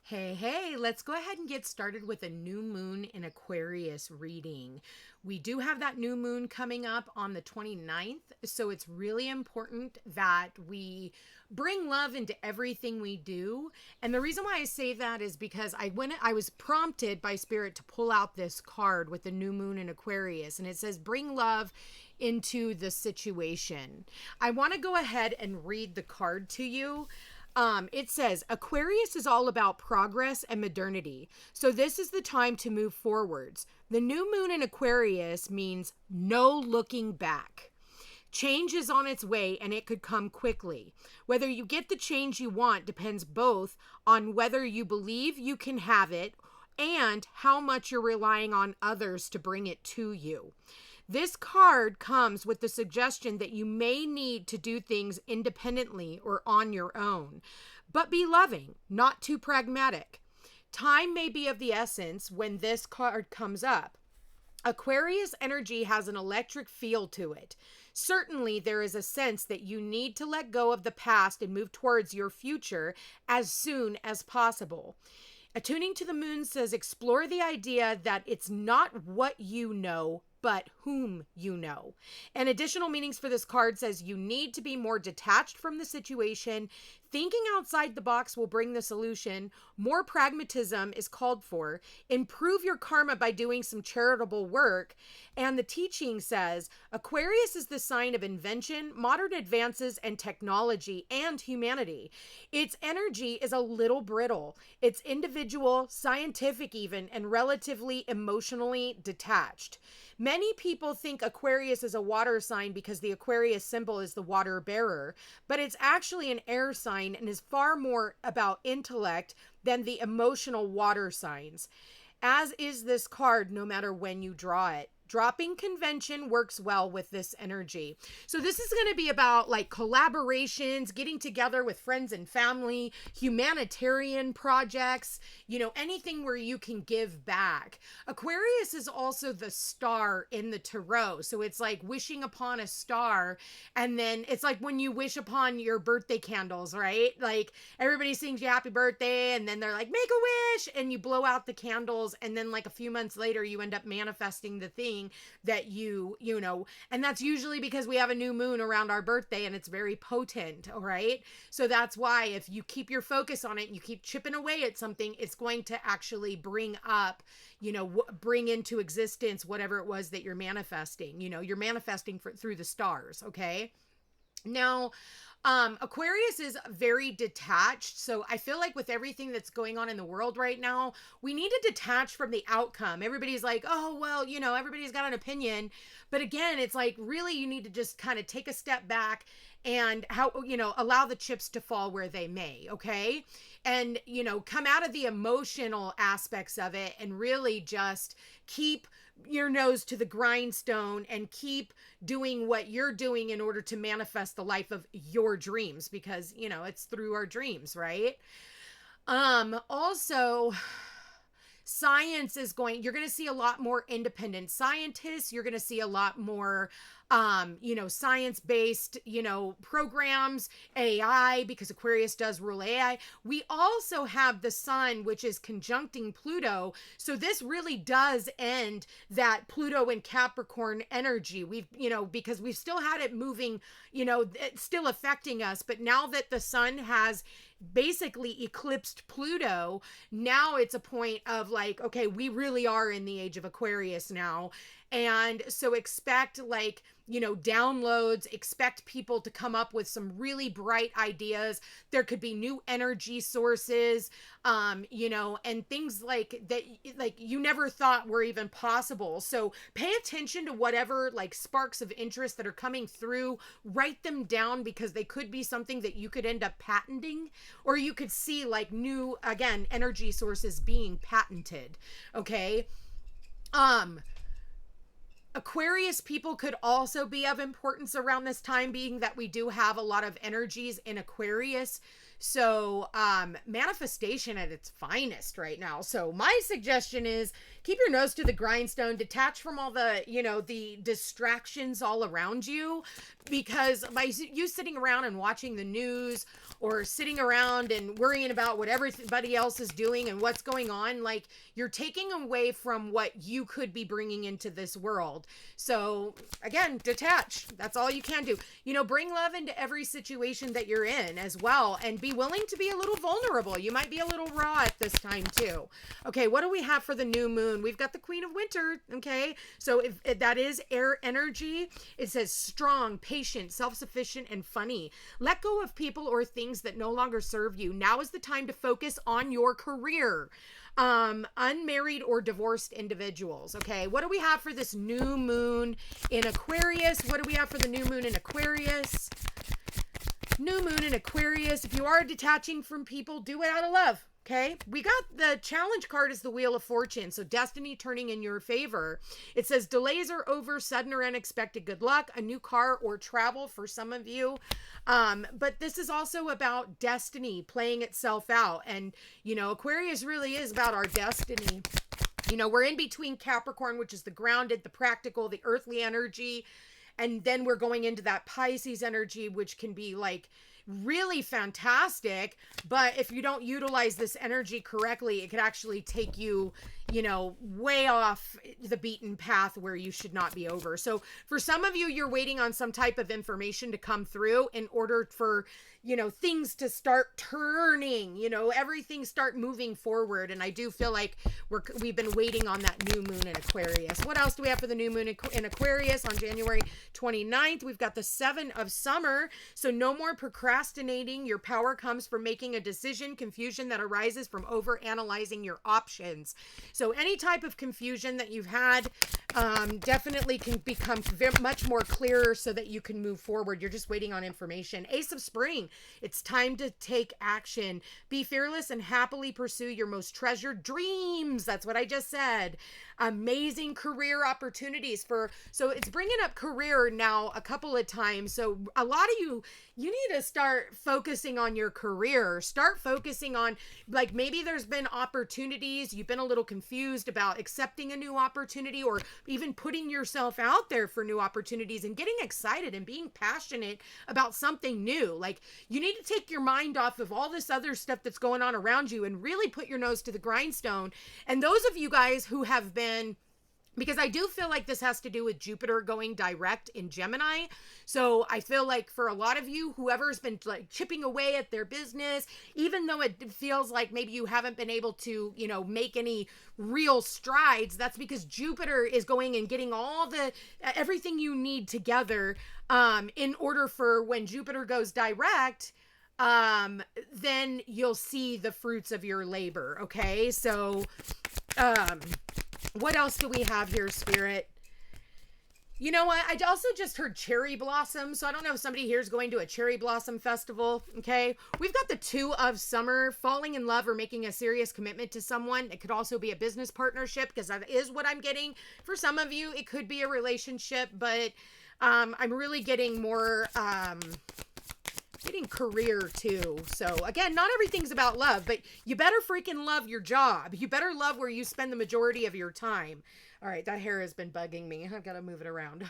Hey, let's go ahead and get started with a new moon in Aquarius reading. We do have that new moon coming up on the 29th, so it's really important that we bring love into everything we do. And the reason why I say that is because I was prompted by Spirit to pull out this card with the new moon in Aquarius, and it says bring love into the situation. I want to go ahead and read the card to you. It says Aquarius is all about progress and modernity. So this is the time to move forwards. The new moon in Aquarius means no looking back. Change is on its way and it could come quickly. Whether you get the change you want depends both on whether you believe you can have it and how much you're relying on others to bring it to you. This card comes with the suggestion that you may need to do things independently or on your own, but be loving, not too pragmatic. Time may be of the essence when this card comes up. Aquarius energy has an electric feel to it. Certainly, there is a sense that you need to let go of the past and move towards your future as soon as possible. Attuning to the moon says explore the idea that it's not what you know, but whom you know. And additional meanings for this card says you need to be more detached from the situation. Thinking outside the box will bring the solution. More pragmatism is called for. Improve your karma by doing some charitable work. And the teaching says Aquarius is the sign of invention, modern advances, and technology and humanity. Its energy is a little brittle. It's individual, scientific even, and relatively emotionally detached. Many people think Aquarius is a water sign because the Aquarius symbol is the water bearer, but it's actually an air sign and is far more about intellect than the emotional water signs. As is this card, no matter when you draw it. Dropping convention works well with this energy. So this is going to be about like collaborations, getting together with friends and family, humanitarian projects, anything where you can give back. Aquarius is also the star in the tarot. So it's like wishing upon a star. And then it's like when you wish upon your birthday candles, right? Like everybody sings you happy birthday and then they're like, make a wish, and you blow out the candles. And then like a few months later, you end up manifesting the thing that and that's usually because we have a new moon around our birthday and it's very potent. All right. So that's why if you keep your focus on it and you keep chipping away at something, it's going to actually bring up, bring into existence whatever it was that you're manifesting. You're manifesting through the stars. Okay. Now, Aquarius is very detached. So I feel like with everything that's going on in the world right now, we need to detach from the outcome. Everybody's like, oh, well, everybody's got an opinion. But again, it's like really you need to just kind of take a step back and allow the chips to fall where they may. Okay. And, come out of the emotional aspects of it and really just keep your nose to the grindstone and keep doing what you're doing in order to manifest the life of your dreams, because it's through our dreams, right? Also, science is you're going to see a lot more independent scientists. You're going to see a lot more, science-based, programs, AI, because Aquarius does rule AI. We also have the sun, which is conjuncting Pluto. So this really does end that Pluto and Capricorn energy. Because we've still had it moving, it's still affecting us. But now that the sun has basically eclipsed Pluto, now it's a point of like, okay, we really are in the age of Aquarius now. And so expect downloads, expect people to come up with some really bright ideas. There could be new energy sources, and things like that, like you never thought were even possible. So pay attention to whatever like sparks of interest that are coming through, write them down because they could be something that you could end up patenting, or you could see like new, again, energy sources being patented. Okay. Aquarius people could also be of importance around this time, being that we do have a lot of energies in Aquarius So manifestation at its finest right now. So my suggestion is keep your nose to the grindstone, detach from all the, the distractions all around you, because by you sitting around and watching the news or sitting around and worrying about what everybody else is doing and what's going on, like, you're taking away from what you could be bringing into this world. So again, detach. That's all you can do. Bring love into every situation that you're in as well, and be willing to be a little vulnerable. You might be a little raw at this time too. Okay, what do we have for the new moon? We've got the Queen of Winter. Okay, so if that is air energy, it says strong, patient, self-sufficient, and funny. Let go of people or things that no longer serve you. Now is the time to focus on your career. Unmarried or divorced individuals. Okay, what do we have for this new moon in Aquarius? What do we have for the new moon in Aquarius? New moon in Aquarius. If you are detaching from people, do it out of love. Okay, we got the challenge card is the Wheel of Fortune. So destiny turning in your favor. It says delays are over, sudden or unexpected good luck, a new car or travel for some of you. But this is also about destiny playing itself out. And, Aquarius really is about our destiny. We're in between Capricorn, which is the grounded, the practical, the earthly energy. And then we're going into that Pisces energy, which can be like really fantastic, but if you don't utilize this energy correctly, it could actually take you, way off the beaten path where you should not be over. So for some of you, you're waiting on some type of information to come through in order for, things to start turning, everything start moving forward. And I do feel like we've been waiting on that new moon in Aquarius. What else do we have for the new moon in Aquarius on January 29th? We've got the 7 of summer. So no more procrastinating. Your power comes from making a decision. Confusion that arises from over analyzing your options. So any type of confusion that you've had definitely can become much more clearer so that you can move forward. You're just waiting on information. Ace of Spring. It's time to take action. Be fearless and happily pursue your most treasured dreams. That's what I just said. Amazing career opportunities so it's bringing up career now a couple of times. So a lot of you need to start focusing on your career. Start focusing on, like, maybe there's been opportunities. You've been a little confused about accepting a new opportunity or even putting yourself out there for new opportunities and getting excited and being passionate about something new. Like, you need to take your mind off of all this other stuff that's going on around you and really put your nose to the grindstone. And those of you guys who have been, because I do feel like this has to do with Jupiter going direct in Gemini. So I feel like for a lot of you, whoever's been like chipping away at their business, even though it feels like maybe you haven't been able to, make any real strides, that's because Jupiter is going and getting everything you need together in order for when Jupiter goes direct, then you'll see the fruits of your labor. Okay. So, what else do we have here, Spirit? You know what? I also just heard cherry blossom. So I don't know if somebody here is going to a cherry blossom festival. Okay. We've got the 2 of summer, falling in love or making a serious commitment to someone. It could also be a business partnership, because that is what I'm getting. For some of you, it could be a relationship, but I'm really getting more, getting career too. So again, not everything's about love, but you better freaking love your job. You better love where you spend the majority of your time. All right, that hair has been bugging me. I've got to move it around.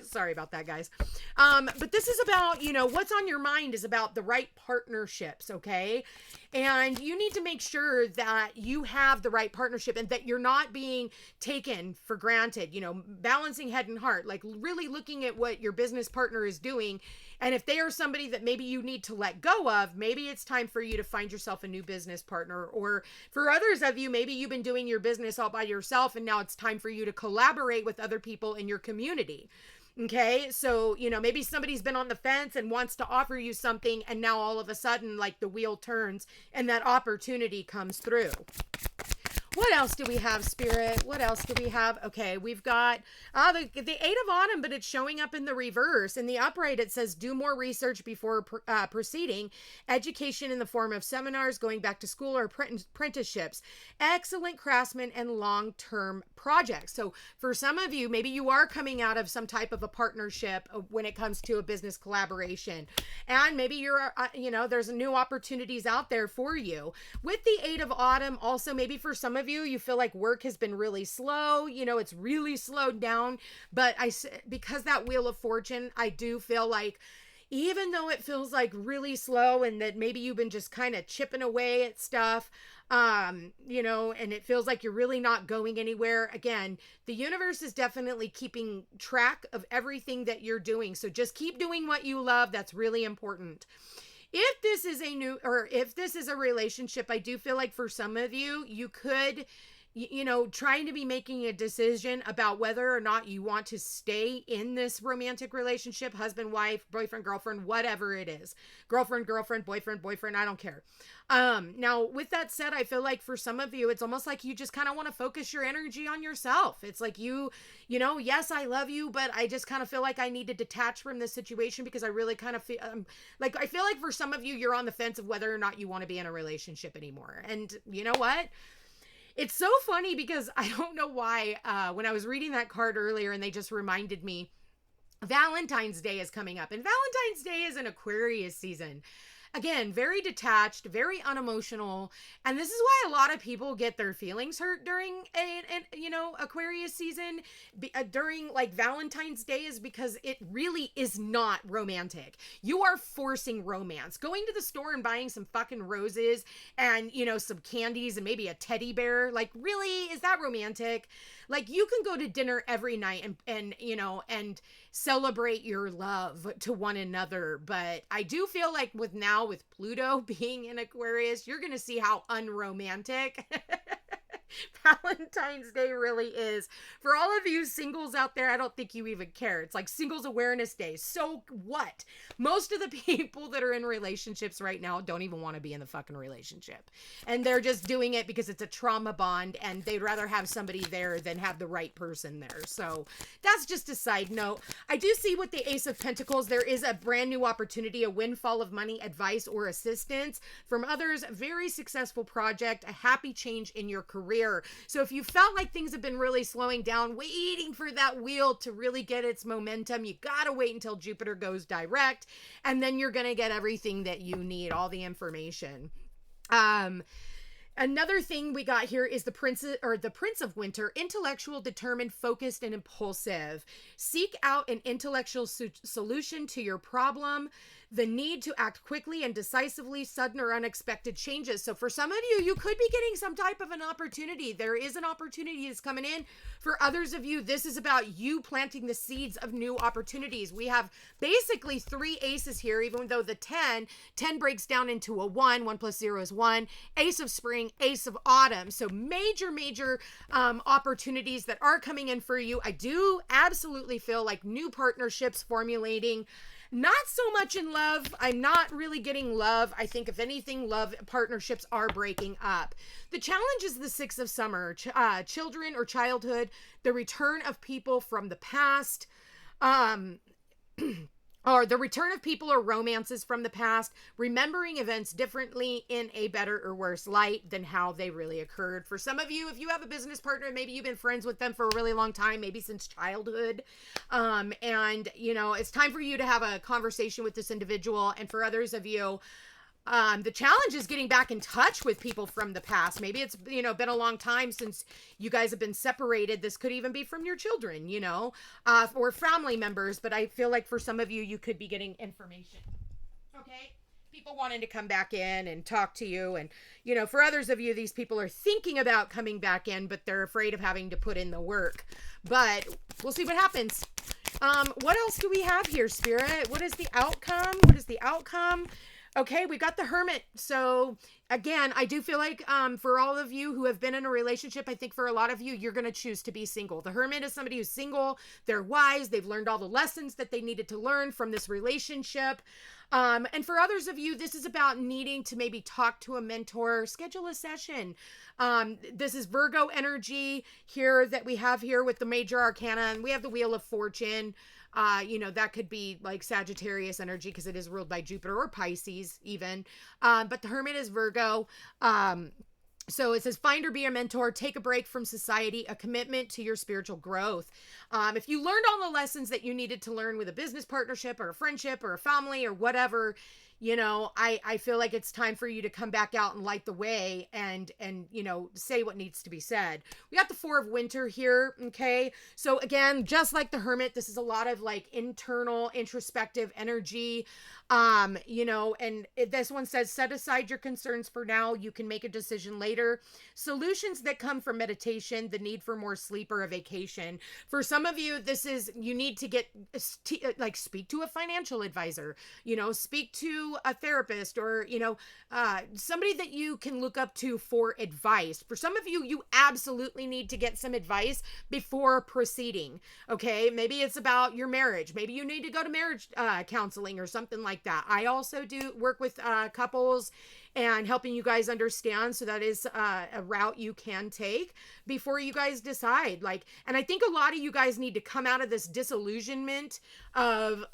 Sorry about that, guys. But this is about, what's on your mind is about the right partnerships, okay? And you need to make sure that you have the right partnership and that you're not being taken for granted, balancing head and heart, like really looking at what your business partner is doing. And if they are somebody that maybe you need to let go of, maybe it's time for you to find yourself a new business partner. Or for others of you, maybe you've been doing your business all by yourself and now it's time for you to collaborate with other people in your community. Okay, so, maybe somebody's been on the fence and wants to offer you something, and now all of a sudden, like, the wheel turns and that opportunity comes through. What else do we have, Spirit? What else do we have? Okay, we've got the Eight of Autumn, but it's showing up in the reverse. In the upright, it says do more research before proceeding. Education in the form of seminars, going back to school, or apprenticeships. Excellent craftsmen and long-term projects. So for some of you, maybe you are coming out of some type of a partnership when it comes to a business collaboration. And maybe you're, there's new opportunities out there for you. With the Eight of Autumn, also maybe for some of you, you feel like work has been really slow. It's really slowed down. But because that Wheel of Fortune, I do feel like even though it feels like really slow and that maybe you've been just kind of chipping away at stuff, and it feels like you're really not going anywhere. Again, the universe is definitely keeping track of everything that you're doing. So just keep doing what you love. That's really important. If this is a relationship, I do feel like for some of you, you could, trying to be making a decision about whether or not you want to stay in this romantic relationship, husband, wife, boyfriend, girlfriend, whatever it is, girlfriend, boyfriend, I don't care. Now with that said, I feel like for some of you, it's almost like you just kind of want to focus your energy on yourself. It's like yes, I love you, but I just kind of feel like I need to detach from this situation because I really kind of feel I feel like for some of you, you're on the fence of whether or not you want to be in a relationship anymore. And you know what? It's so funny because I don't know why, when I was reading that card earlier and they just reminded me, Valentine's Day is coming up, and Valentine's Day is an Aquarius season. Again, very detached, very unemotional. And this is why a lot of people get their feelings hurt during Aquarius season, during like Valentine's Day, is because it really is not romantic. You are forcing romance. Going to the store and buying some fucking roses and, some candies and maybe a teddy bear. Like, really? Is that romantic? Like, you can go to dinner every night and celebrate your love to one another. But I do feel like with Pluto being in Aquarius, you're going to see how unromantic Valentine's Day really is. For all of you singles out there, I don't think you even care. It's like Singles Awareness Day. So what? Most of the people that are in relationships right now don't even want to be in the fucking relationship. And they're just doing it because it's a trauma bond and they'd rather have somebody there than have the right person there. So that's just a side note. I do see with the Ace of Pentacles, there is a brand new opportunity, a windfall of money, advice, or assistance from others, a very successful project, a happy change in your career. So if you felt like things have been really slowing down, waiting for that wheel to really get its momentum, you gotta wait until Jupiter goes direct, and then you're gonna get everything that you need, all the information. Another thing we got here is the Prince of Winter, intellectual, determined, focused, and impulsive. Seek out an intellectual solution to your problem. The need to act quickly and decisively, sudden or unexpected changes. So for some of you, you could be getting some type of an opportunity. There is an opportunity that's coming in. For others of you, this is about you planting the seeds of new opportunities. We have basically 3 aces here, even though the 10 breaks down into a 1. 1 plus 0 is 1. Ace of Spring, Ace of Autumn. So major opportunities that are coming in for you. I do absolutely feel like new partnerships formulating. Not so much in love. I'm not really getting love. I think if anything, love partnerships are breaking up. The challenge is the 6 of Summer, children or childhood, the return of people from the past, or the return of people or romances from the past, remembering events differently in a better or worse light than how they really occurred. For some of you, if you have a business partner, maybe you've been friends with them for a really long time, maybe since childhood, and it's time for you to have a conversation with this individual. And for others of you, the challenge is getting back in touch with people from the past. Maybe it's, been a long time since you guys have been separated. This could even be from your children, or family members. But I feel like for some of you, you could be getting information. Okay. People wanting to come back in and talk to you. And, for others of you, these people are thinking about coming back in, but they're afraid of having to put in the work. But we'll see what happens. What else do we have here, Spirit? What is the outcome? Okay, we got the Hermit. So again, I do feel like for all of you who have been in a relationship, I think for a lot of you, you're going to choose to be single. The Hermit is somebody who's single. They're wise. They've learned all the lessons that they needed to learn from this relationship. And for others of you, this is about needing to maybe talk to a mentor, schedule a session. This is Virgo energy here that we have here with the major arcana, and we have the Wheel of Fortune. That could be like Sagittarius energy because it is ruled by Jupiter, or Pisces even. But the Hermit is Virgo. So it says, find or be a mentor, take a break from society, a commitment to your spiritual growth. If you learned all the lessons that you needed to learn with a business partnership or a friendship or a family or whatever, I feel like it's time for you to come back out and light the way and say what needs to be said. We got the Four of Winter here. Okay. So again, just like the Hermit, this is a lot of like internal introspective energy. This one says, set aside your concerns for now. You can make a decision later. Solutions that come from meditation, the need for more sleep or a vacation. For some of you, you need to speak to a financial advisor, speak to a therapist, or, somebody that you can look up to for advice. For some of you, you absolutely need to get some advice before proceeding. Okay. Maybe it's about your marriage. Maybe you need to go to marriage counseling or something like that. I also do work with couples and helping you guys understand. So that is a route you can take before you guys decide. And I think a lot of you guys need to come out of this disillusionment of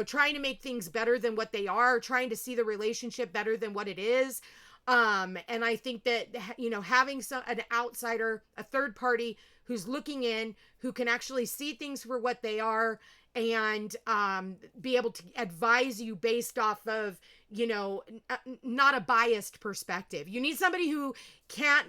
trying to make things better than what they are, trying to see the relationship better than what it is. And I think that, having an outsider, a third party who's looking in, who can actually see things for what they are, and be able to advise you based off of, not a biased perspective. You need somebody who can't,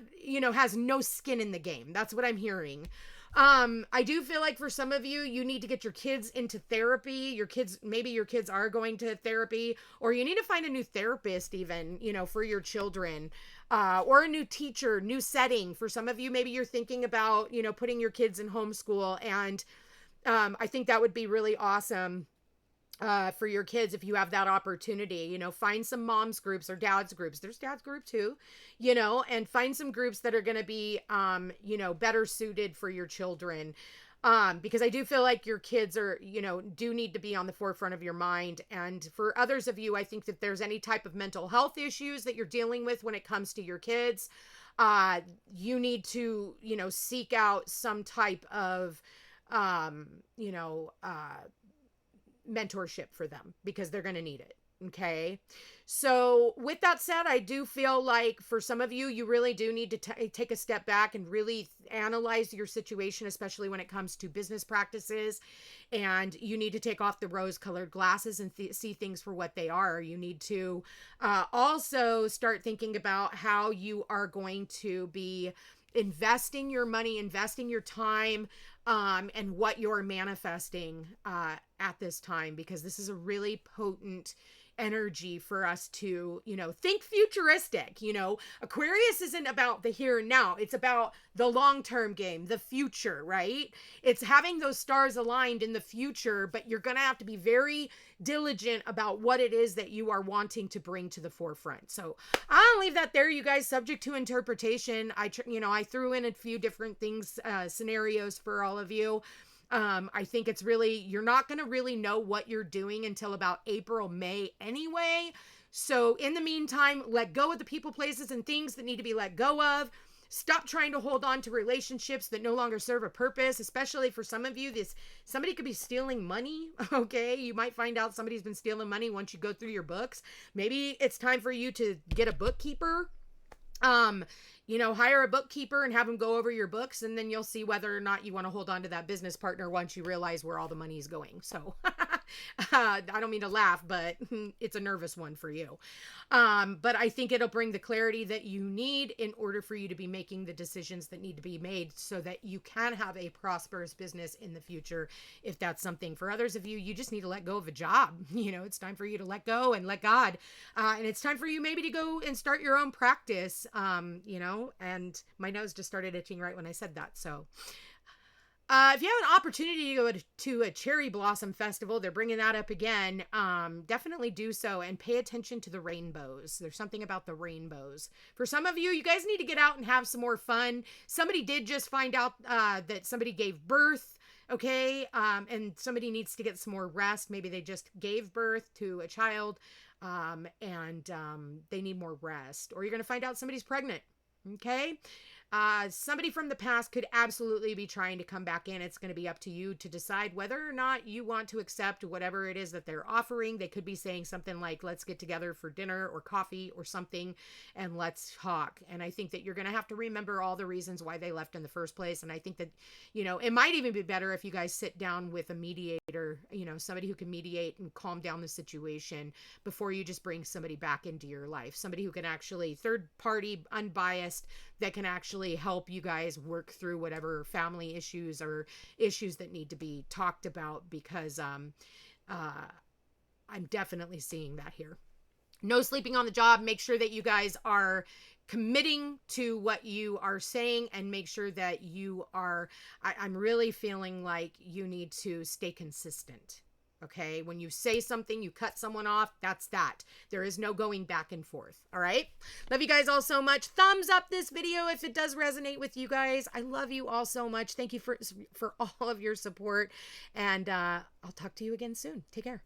has no skin in the game. That's what I'm hearing. I do feel like for some of you, you need to get your kids into therapy. Maybe your kids are going to therapy, or you need to find a new therapist even, for your children, or a new teacher, new setting. For some of you, maybe you're thinking about, putting your kids in homeschool, and I think that would be really awesome for your kids if you have that opportunity. Find some moms groups or dads groups. There's dads group too, and find some groups that are going to be, better suited for your children. Because I do feel like your kids are, do need to be on the forefront of your mind. And for others of you, I think that there's any type of mental health issues that you're dealing with when it comes to your kids, you need to, seek out some type of, mentorship for them, because they're going to need it. Okay. So with that said, I do feel like for some of you, you really do need to take a step back and really analyze your situation, especially when it comes to business practices. And you need to take off the rose-colored glasses and see things for what they are. You need to also start thinking about how you are going to be investing your money, investing your time, and what you're manifesting at this time, because this is a really potent energy for us to, think futuristic. Aquarius isn't about the here and now. It's about the long-term game, the future, right? It's having those stars aligned in the future, but you're going to have to be very diligent about what it is that you are wanting to bring to the forefront. So I'll leave that there, you guys, subject to interpretation. I threw in a few different things, scenarios for all of you. I think it's really, you're not going to really know what you're doing until about April, May anyway. So in the meantime, let go of the people, places, and things that need to be let go of. Stop trying to hold on to relationships that no longer serve a purpose, especially for some of you. Somebody could be stealing money. Okay. You might find out somebody's been stealing money once you go through your books. Maybe it's time for you to get a bookkeeper. Hire a bookkeeper and have them go over your books, and then you'll see whether or not you want to hold on to that business partner once you realize where all the money is going. So I don't mean to laugh, but it's a nervous one for you. But I think it'll bring the clarity that you need in order for you to be making the decisions that need to be made so that you can have a prosperous business in the future. If that's something for others of you, you just need to let go of a job. It's time for you to let go and let God. And it's time for you maybe to go and start your own practice, and my nose just started itching right when I said that. So if you have an opportunity to go to a cherry blossom festival, they're bringing that up again. Definitely do so and pay attention to the rainbows. There's something about the rainbows. For some of you, you guys need to get out and have some more fun. Somebody did just find out that somebody gave birth Okay. And somebody needs to get some more rest. Maybe they just gave birth to a child, and they need more rest. Or you're going to find out somebody's pregnant. Okay. Somebody from the past could absolutely be trying to come back in. It's going to be up to you to decide whether or not you want to accept whatever it is that they're offering. They could be saying something like, let's get together for dinner or coffee or something and let's talk. And I think that you're going to have to remember all the reasons why they left in the first place. And I think that, it might even be better if you guys sit down with a mediator, somebody who can mediate and calm down the situation before you just bring somebody back into your life. Somebody who can actually, third party, unbiased, that can actually help you guys work through whatever family issues or issues that need to be talked about, because I'm definitely seeing that here. No sleeping on the job. Make sure that you guys are committing to what you are saying, and make sure that you are, I'm really feeling like you need to stay consistent. Okay, when you say something, you cut someone off, that's that. There is no going back and forth. All right, love you guys all so much. Thumbs up this video if it does resonate with you guys. I love you all so much. Thank you for all of your support, and I'll talk to you again soon. Take care.